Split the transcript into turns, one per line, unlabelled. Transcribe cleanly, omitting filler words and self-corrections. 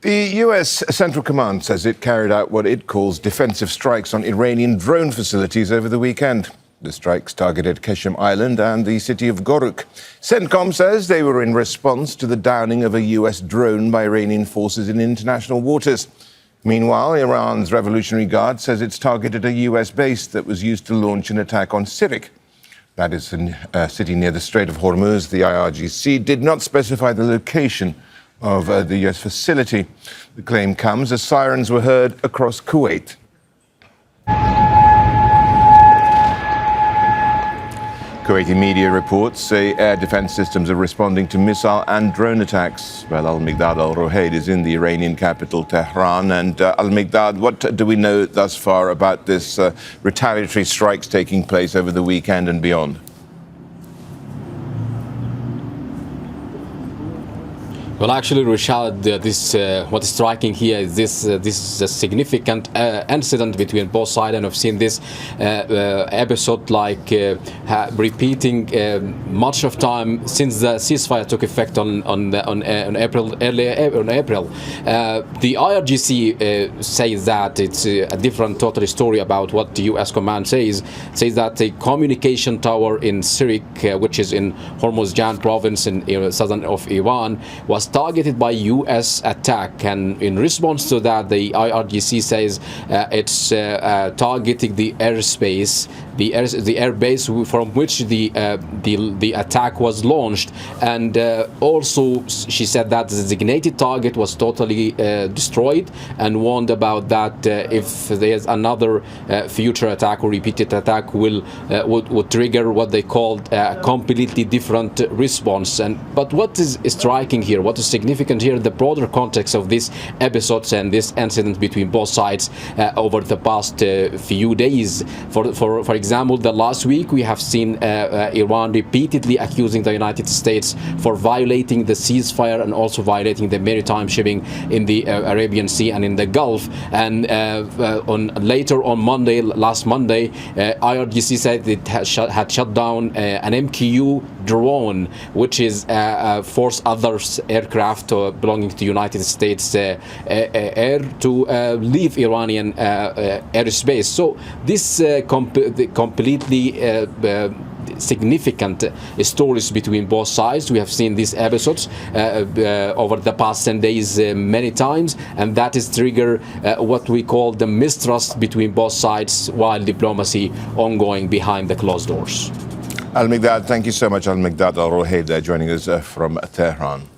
The U.S. Central Command says it carried out what it calls defensive strikes on Iranian drone facilities over the weekend. The strikes targeted Qeshm Island and the city of Goruk. CENTCOM says they were in response to the downing of a U.S. drone by Iranian forces in international waters. Meanwhile, Iran's Revolutionary Guard says it's targeted a U.S. base that was used to launch an attack on Sirik. That is a city near the Strait of Hormuz. The IRGC did not specify the location of the U.S. facility. The claim comes as sirens were heard across Kuwait. Kuwaiti media reports say air defense systems are responding to missile and drone attacks. Well, Al-Miqdad al-Ruhayd is in the Iranian capital, Tehran. And Al-Miqdad, what do we know thus far about this retaliatory strikes taking place over the weekend and beyond?
Well, actually, Rashad, what is striking here is this is a significant incident between both sides, and I've seen this episode repeating much of time since the ceasefire took effect on April. The IRGC says that it's a different total story about what the U.S. command says that the communication tower in Sirik, which is in Hormuzgan province in southern of Iran, was targeted by U.S. attack, and in response to that, the IRGC says it's targeting the airspace, the airbase from which the attack was launched, and also she said that the designated target was totally destroyed, and warned about that if there's another future attack or repeated attack would trigger what they called a completely different response. But what is striking here, what is significant here, the broader context of these episodes and this incident between both sides over the past few days. For example, the last week we have seen Iran repeatedly accusing the United States for violating the ceasefire and also violating the maritime shipping in the Arabian Sea and in the Gulf. And later on Monday, last Monday, IRGC said it had shut down an MQ drone, which is force others aircraft belonging to United States air to leave Iranian airspace. So this completely significant stories between both sides. We have seen these episodes over the past 10 days many times, and that is trigger what we call the mistrust between both sides, while diplomacy ongoing behind the closed doors.
Al-Miqdad, thank you so much. Al-Miqdad al-Ruhayd joining us from Tehran.